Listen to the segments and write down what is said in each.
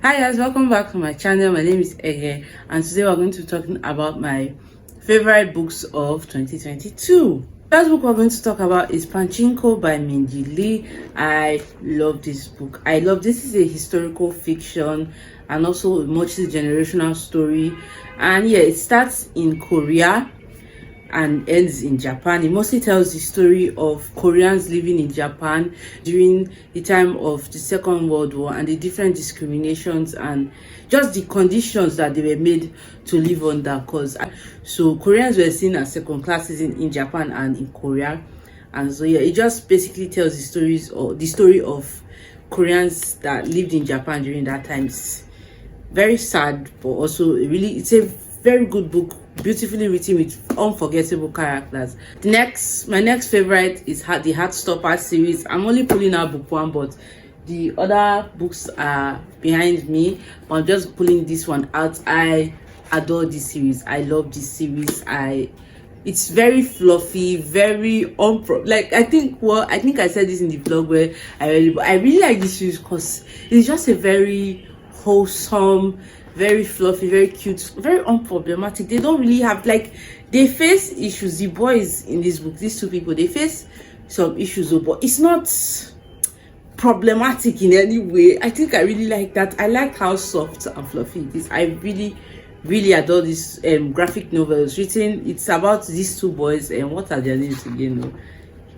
Hi guys, welcome back to my channel. My name is Eghe, and today we're going to be talking about my favorite books of 2022. First book we're going to talk about is Pachinko by Minji Lee. I love this book. This is a historical fiction and also a multi-generational story. And yeah, it starts in Korea and ends in Japan. It mostly tells the story of Koreans living in Japan during the time of the Second World War and the different discriminations and just the conditions that they were made to live under. So Koreans were seen as second class citizens in Japan and in Korea, and so yeah, it just basically tells the story of Koreans that lived in Japan during that time. It's very sad, but also it's a very good book, beautifully written with unforgettable characters. My next favorite is the Heartstopper series. I'm only pulling out book one, but the other books are behind me. I'm just pulling this one out. I adore this series. I love this series. It's very fluffy, very I think I said this in the vlog where I really like this series because it's just a very wholesome, very fluffy, very cute, very unproblematic. They don't really have they face issues. The boys in this book, these two people, they face some issues, but it's not problematic in any way. I think I really like that. I like how soft and fluffy it is. I really adore this graphic novel. It's about these two boys, and what are their names again?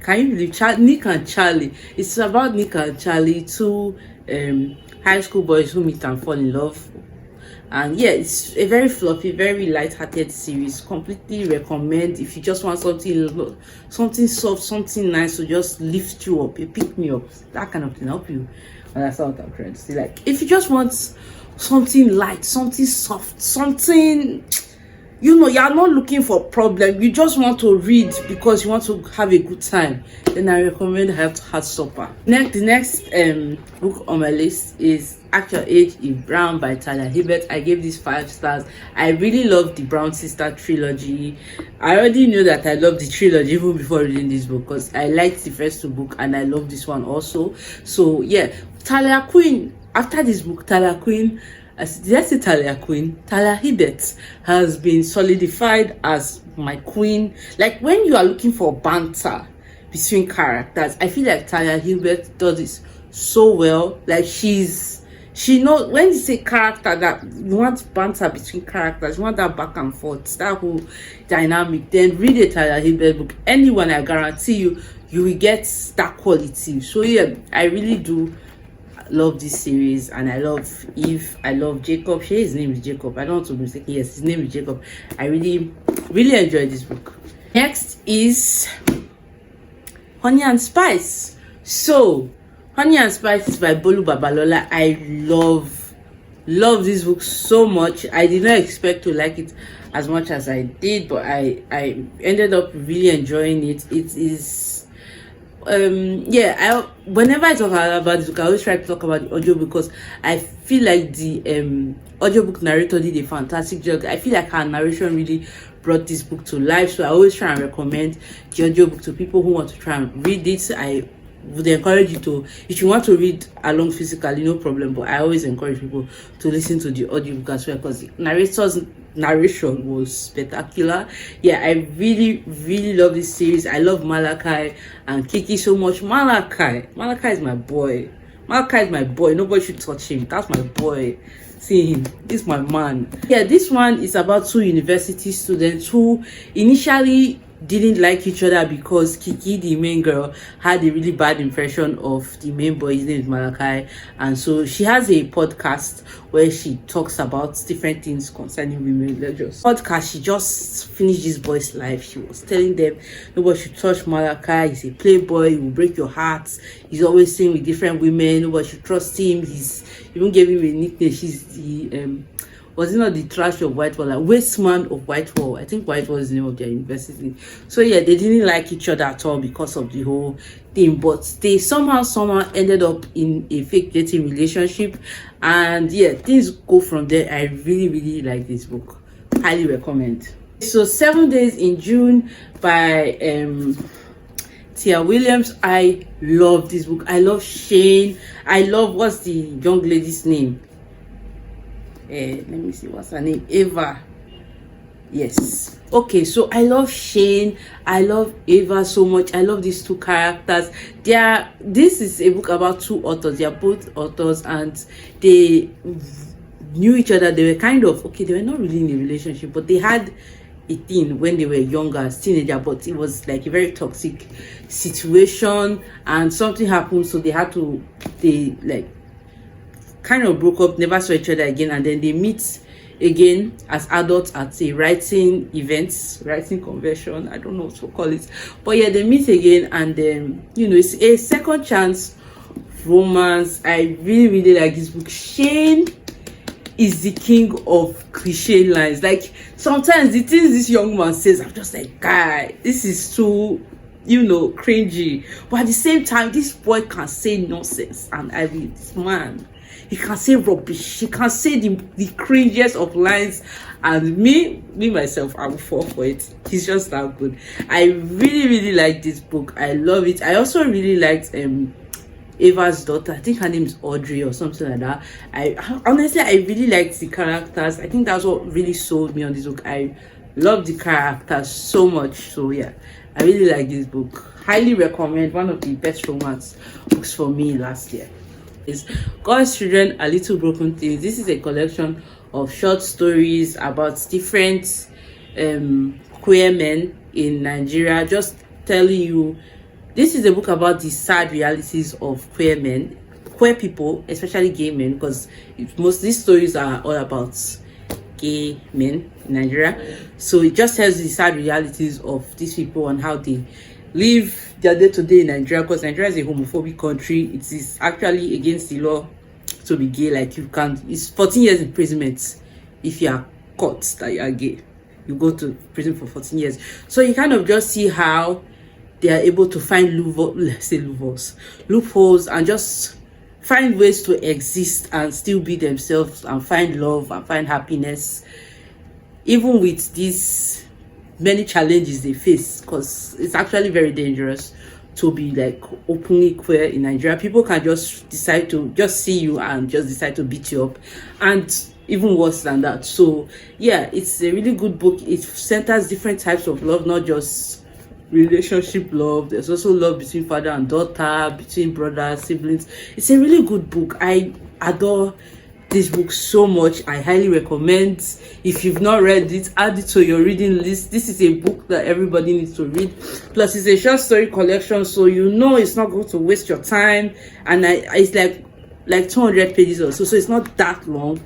Can you believe Nick and Charlie? It's about Nick and Charlie, two high school boys who meet and fall in love. And yeah, it's a very fluffy, very light-hearted series. Completely recommend if you just want something soft, something nice to just lift you up, pick me up, that kind of thing. Help you understand what I'm trying to say. If you just want something light, something soft, something, you're not looking for problem, you just want to read because you want to have a good time, then I recommend Heartstopper. The next book on my list is Actual Age in Brown by Talia Hibbert. I gave this 5 stars. I really love the Brown Sister trilogy. I already knew that I loved the trilogy even before reading this book because I liked the first 2 books and I love this one also. So yeah, Talia Queen. After this book, Talia Queen, Talia Hibbert has been solidified as my queen. When you are looking for banter between characters, I feel like Talia Hibbert does this so well. She knows when you say character, that you want banter between characters, you want that back and forth, that whole dynamic, then read a Talia Hibbert book. Anyone, I guarantee you will get that quality. So yeah, I really do love this series, and I love Eve. I love Jacob. His name is Jacob. I don't want to be mistaken. Yes, his name is Jacob. I really enjoyed this book. Next is Honey and Spice. So Honey and Spice is by Bolu Babalola. I love this book so much. I did not expect to like it as much as I did, but I ended up really enjoying it. It is whenever I talk about this book, I always try to talk about the audio because I feel like the audiobook narrator did a fantastic job. I feel like her narration really brought this book to life, so I always try and recommend the audiobook to people who want to try and read it. I would encourage you to, if you want to read along physically, no problem, but I always encourage people to listen to the audiobook as well because the narrator's narration was spectacular. Yeah, I really love this series. I love Malachi and Kiki so much. Malachi is my boy. Nobody should touch him. That's my boy. See him, this is my man. Yeah, this one is about 2 university students who initially didn't like each other because Kiki, the main girl, had a really bad impression of the main boy. His name is Malachi, and so she has a podcast where she talks about different things concerning women. She just finished this boy's life. She was telling them nobody should touch Malachi. He's a playboy, he will break your heart. He's always seen with different women. Nobody should trust him. He's even gave him a nickname. She's the was it not the trash of Whitehall, Wasteman of Whitehall? I think Whitehall is the name of their university. So yeah, they didn't like each other at all because of the whole thing, but they somehow ended up in a fake dating relationship, and yeah, things go from there. I really like this book. Highly recommend. So 7 Days in June by Tia Williams. I love this book. I love Shane. I love, what's the young lady's name? let me see, what's her name, Eva. Yes. Okay, so I love Shane, I love Eva so much. I love these two characters. This is a book about two authors. They are both authors, and they knew each other. They were kind of, okay, they were not really in a relationship, but they had a thing when they were younger, as teenager, but it was like a very toxic situation, and something happened, so they like kind of broke up, never saw each other again, and then they meet again as adults at a writing convention. I don't know what to call it, but yeah, they meet again, and then it's a second chance romance. I really like this book. Shane is the king of cliche lines. Like, sometimes the things this young man says, I'm just like, guy, this is too cringy, but at the same time, this boy can say nonsense, and I mean, this man, he can say rubbish, he can say the cringiest of lines, and me myself, I will fall for it. He's just that good. I really like this book. I love it. I also really liked Eva's daughter. I think her name is Audrey or something like that. I honestly really liked the characters. I think that's what really sold me on this book. I love the characters so much. So yeah, I really like this book. Highly recommend. One of the best romance books for me last year is God's Children Are Little Broken Things. This is a collection of short stories about different queer men in Nigeria. Just telling you, this is a book about the sad realities of queer men, queer people, especially gay men, because most of these stories are all about gay men in Nigeria. So it just tells the sad realities of these people and how they live their day-to-day in Nigeria, because Nigeria is a homophobic country. It is actually against the law to be gay. Like, it's 14 years imprisonment if you are caught that you are gay. You go to prison for 14 years. So you kind of just see how they are able to find loopholes, and just find ways to exist and still be themselves, and find love and find happiness, even with these many challenges they face, because it's actually very dangerous to be like openly queer in Nigeria. People can just decide to just see you and just decide to beat you up, and even worse than that. So yeah, it's a really good book. It centers different types of love, not just relationship love. There's also love between father and daughter, between brothers, siblings. It's a really good book. I adore this book so much. I highly recommend. If you've not read it, add it to your reading list. This is a book that everybody needs to read. Plus, it's a short story collection, so it's not going to waste your time. And it's like 200 pages or so, so it's not that long.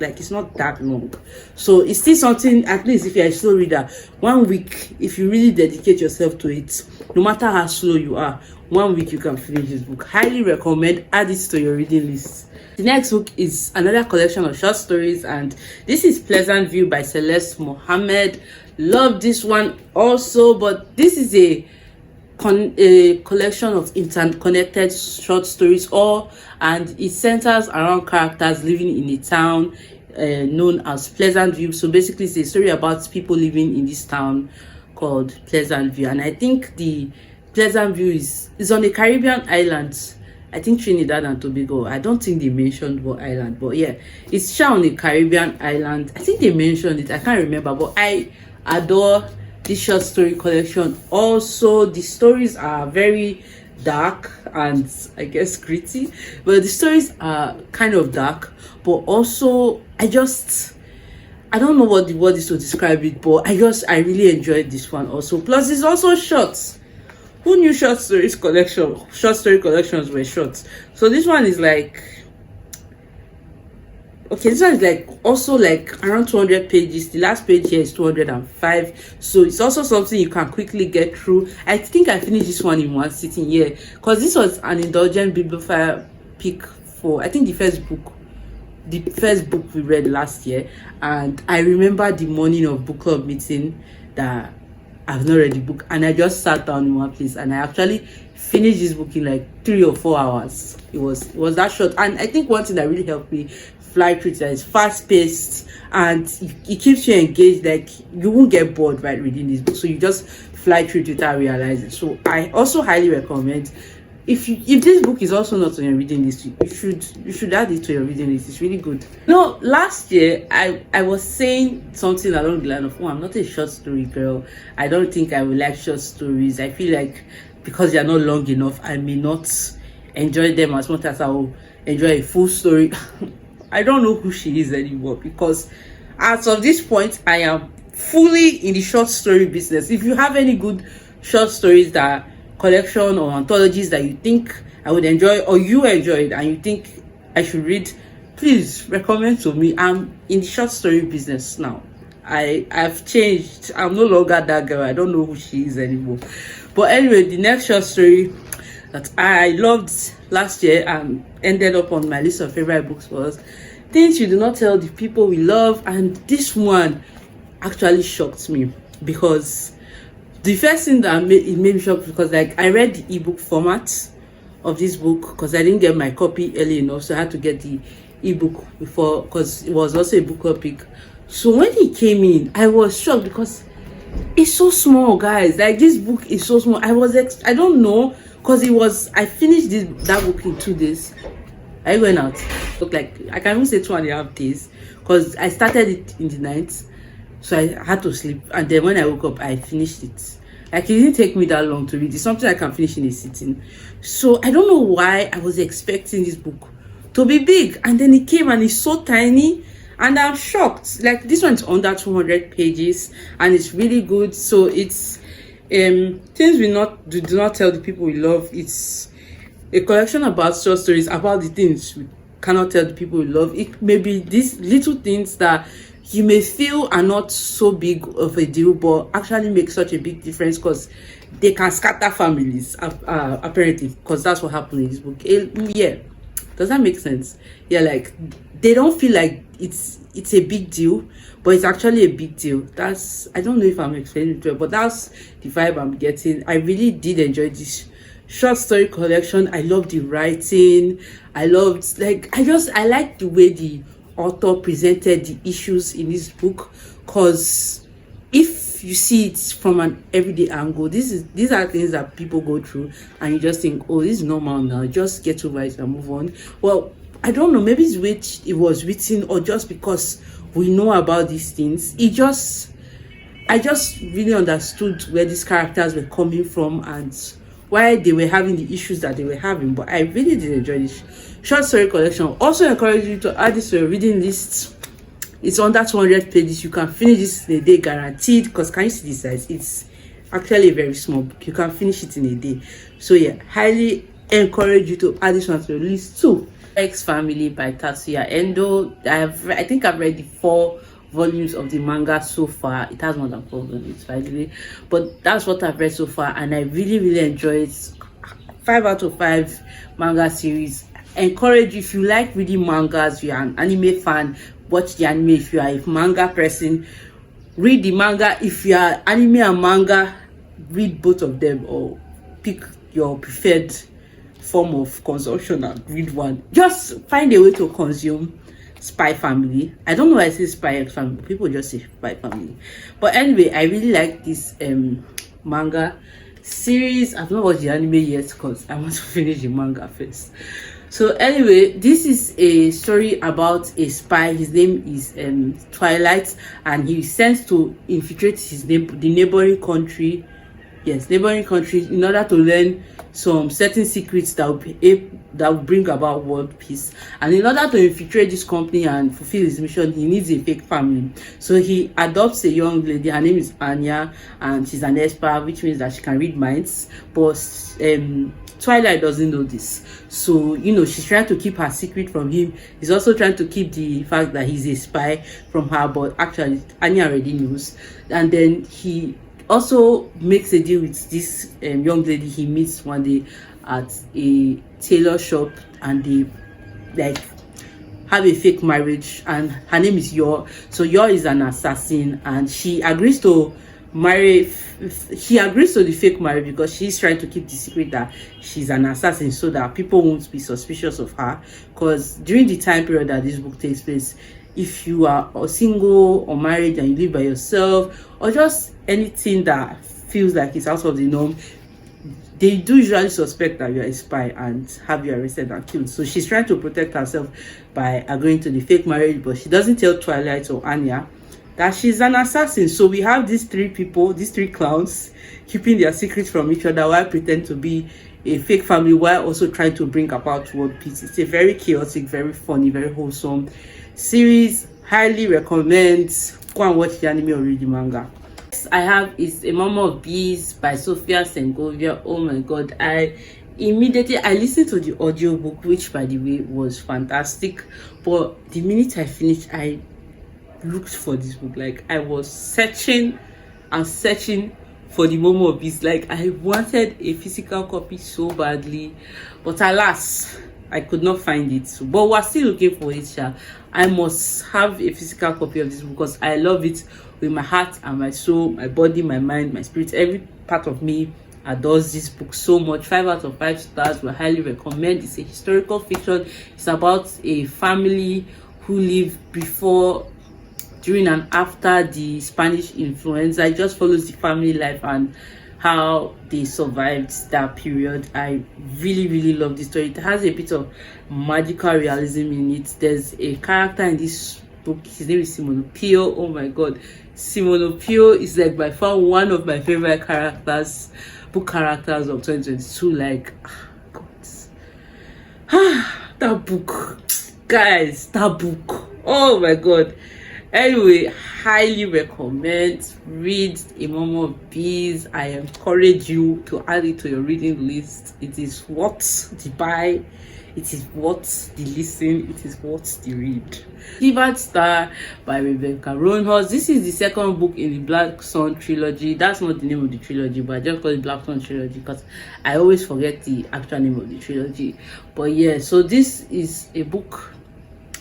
So it's still something, at least if you're a slow reader, 1 week, if you really dedicate yourself to it, no matter how slow you are, 1 week you can finish this book. Highly recommend. Add it to your reading list. The next book is another collection of short stories, and this is Pleasant View by Celeste Mohammed. Love this one also, but this is a collection of interconnected short stories, and it centers around characters living in a town known as Pleasant View. So basically, it's a story about people living in this town called Pleasant View, and I think the Pleasant View is on a Caribbean island. I think Trinidad and Tobago. I don't think they mentioned what island, but yeah, it's on a Caribbean island. I think they mentioned it. I can't remember, but I adore this short story collection. Also, the stories are very dark and I guess gritty, but the stories are kind of dark, but also I don't know what the word is to describe it, but I really enjoyed this one also. Plus, it's also short. Who knew short story collections were short? So this one is like, okay, this one is like also like around 200 pages. The last page here is 205. So it's also something you can quickly get through. I think I finished this one in one sitting here, because this was an indulgent bibliophile pick for, I think, the first book we read last year. And I remember the morning of book club meeting that I've not read the book, and I just sat down in one place and I actually finished this book in like 3 or 4 hours. It was that short. And I think one thing that really helped me fly through it is fast paced, and it keeps you engaged. Like, you won't get bored by reading this book, so you just fly through it without realizing. So I also highly recommend if this book is also not on your reading list, you should add it to your reading list. It's really good. No, last year I was saying something along the line of, oh, I'm not a short story girl. I don't think I will like short stories. I feel like because they are not long enough, I may not enjoy them as much as I will enjoy a full story. I don't know who she is anymore, because as of this point I am fully in the short story business. If you have any good short stories, that collection or anthologies that you think I would enjoy, or you enjoyed and you think I should read, please recommend to me. I'm in the short story business now. I've changed. I'm no longer that girl. I don't know who she is anymore. But anyway, the next short story that I loved last year and ended up on my list of favorite books was Things You Do Not Tell the People We Love. And this one actually shocked me, because the first thing that made me shocked, because like I read the ebook format of this book, because I didn't get my copy early enough, so I had to get the ebook before, because it was also a book topic. So when it came in, I was shocked, because it's so small, guys. Like, this book is so small. I don't know, because I finished that book in 2 days. I went out. Look, like I can even say 2.5 days, because I started it in the night. So I had to sleep, and then when I woke up, I finished it. Like, it didn't take me that long to read. It's something I can finish in a sitting. So I don't know why I was expecting this book to be big, and then it came and it's so tiny, and I'm shocked. Like, this one's under 200 pages and it's really good. So it's Things We Do Not Tell the People We Love. It's a collection about short stories about the things we cannot tell the people we love. It may be these little things that you may feel are not so big of a deal, but actually make such a big difference, because they can scatter families, apparently, because that's what happened in this book. Yeah, does that make sense? Yeah, like, they don't feel like it's a big deal, but it's actually a big deal. I don't know if I'm explaining it well, but that's the vibe I'm getting. I really did enjoy this short story collection. I loved the writing. I liked the way the author presented the issues in this book, because if you see it from an everyday angle, these are things that people go through, and you just think, oh, this is normal now, just get over it and move on. Well, I don't know, maybe it's which it was written, or just because we know about these things, I just really understood where these characters were coming from and why they were having the issues that they were having. But I really did enjoy this short story collection. Also encourage you to add this to your reading list. It's under 200 pages. You can finish this in a day, guaranteed, because can you see the size? It's actually a very small book. You can finish it in a day. So yeah, highly encourage you to add this one to your list too. X Family by Tatsuya Endo. I think I've read the 4 volumes of the manga so far. It has more than 4 volumes, by the way, but that's what I've read so far, and I really enjoy it. 5 out of 5 manga series. Encourage you, if you like reading mangas, you're an anime fan, watch the anime. If you are a manga person, read the manga. If you are anime and manga, read both of them, or pick your preferred form of consumption and read one. Just find a way to consume Spy Family. I don't know why I say Spy Family. People just say Spy Family. But anyway, I really like this manga series. I've not watched the anime yet, because I want to finish the manga first. So anyway, this is a story about a spy. His name is Twilight, and he is sent to infiltrate the neighboring country. Yes, neighboring country, in order to learn some certain secrets that will bring about world peace. And in order to infiltrate this company and fulfill his mission, he needs a fake family. So he adopts a young lady. Her name is Anya, and she's an expert, which means that she can read minds. But Twilight doesn't know this. So, she's trying to keep her secret from him. He's also trying to keep the fact that he's a spy from her, but actually Anya already knows. And then he also makes a deal with this young lady he meets one day at a tailor shop, and they have a fake marriage, and her name is Yor. So Yor is an assassin, and she agrees to the fake marriage because she's trying to keep the secret that she's an assassin, so that people won't be suspicious of her. Because during the time period that this book takes place, if you are single or married and you live by yourself, or just anything that feels like it's out of the norm, they do usually suspect that you're a spy and have you arrested and killed. So she's trying to protect herself by agreeing to the fake marriage, but she doesn't tell Twilight or Anya that she's an assassin. So we have these three people, these three clowns, keeping their secrets from each other while pretend to be a fake family, while also trying to bring about world peace. It's a very chaotic, very funny, very wholesome series. Highly recommend. Go and watch the anime or read the manga. Next I have is A Mama of Bees by Sophia Sengovia. Oh my god, I listened to the audiobook, which by the way was fantastic, but the minute I finished, I looked for this book. Like, I was searching and searching for the Mama of Bees. Like, I wanted a physical copy so badly, but alas, I could not find it. But we're still looking for it. I must have a physical copy of this book because I love it with my heart and my soul, my body, my mind, my spirit. Every part of me adores this book so much. 5 out of 5 stars. We highly recommend. It's a historical fiction. It's about a family who lived before, during and after the Spanish influenza. It just follows the family life and how they survived that period. I really love this story. It has a bit of magical realism in it. There's a character in this book, his name is Simonopio. Oh my god, Simonopio is like by far one of my favorite characters, book characters of 2022. Like, god, that book, guys, that book, oh my god. Anyway, highly recommend. Read A Mama of Bees. I encourage you to add it to your reading list. It is worth the buy, it is worth the listen, it is worth the read. Fevered Star by Rebecca Roanhurst. This is the second book in the Black Sun Trilogy. That's not the name of the trilogy, but I just call it Black Sun Trilogy because I always forget the actual name of the trilogy. But yeah, so this is a book.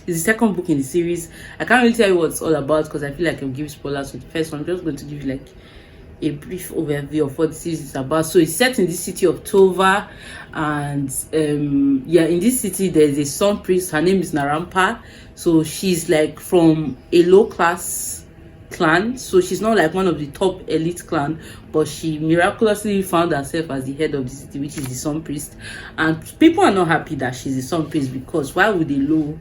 It's the second book in the series. I can't really tell you what it's all about because I feel like I'll give spoilers with the first one. I'm just going to give you like a brief overview of what the series is about. So it's set in the city of Tova, and yeah, in this city there's a sun priest. Her name is Narampa. So she's like from a low class clan, so she's not like one of the top elite clan, but she miraculously found herself as the head of the city, which is the sun priest. And people are not happy that she's the sun priest, because why would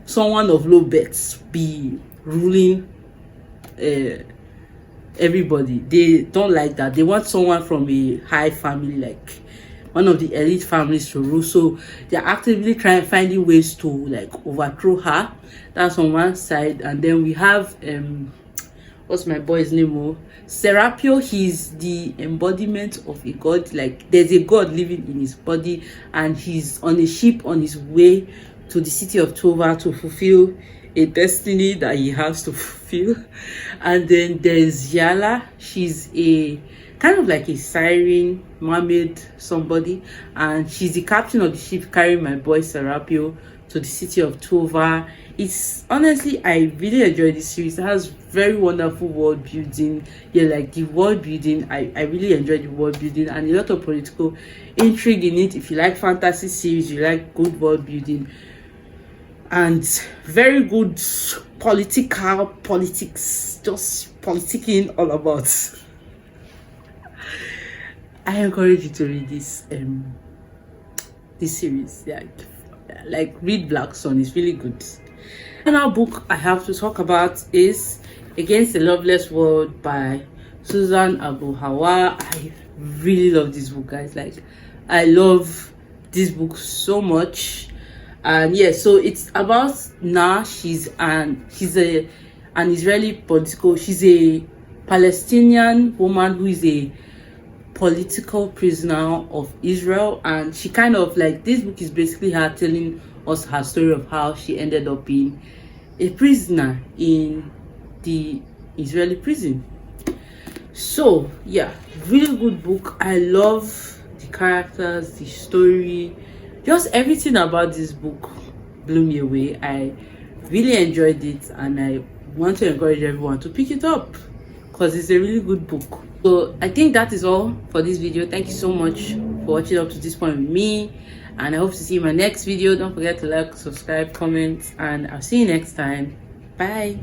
someone of low births be ruling everybody? They don't like that. They want someone from a high family, like one of the elite families, to rule. So they're actively finding ways to like overthrow her. That's on one side. And then we have what's my boy's name? Serapio. He's the embodiment of a god. Like, there's a god living in his body, and he's on a ship on his way to the city of Tova to fulfill a destiny that he has to fulfill. And then there's Yala. She's a kind of like a siren, mermaid, somebody, and she's the captain of the ship carrying my boy Serapio to the city of Tova. It's honestly, I really enjoy this series. It has very wonderful world building. Yeah, like the world building, I really enjoy the world building, and a lot of political intrigue in it. If you like fantasy series, you like good world building and very good politics, just politicking all about. I encourage you to read this series. Yeah, like read Black Sun. It's really good. Another book I have to talk about is Against the Loveless World by Susan Abu Hawa. I really love this book, guys. Like, I love this book so much. And yeah, so it's about she's an Israeli political, she's a Palestinian woman who is a political prisoner of Israel, and she kind of like, this book is basically her telling us her story of how she ended up being a prisoner in the Israeli prison. So yeah, really good book. I love the characters, the story, just everything about this book blew me away. I really enjoyed it, and I want to encourage everyone to pick it up because it's a really good book. So I think that is all for this video. Thank you so much for watching up to this point with me, and I hope to see you in my next video. Don't forget to like, subscribe, comment, and I'll see you next time. Bye.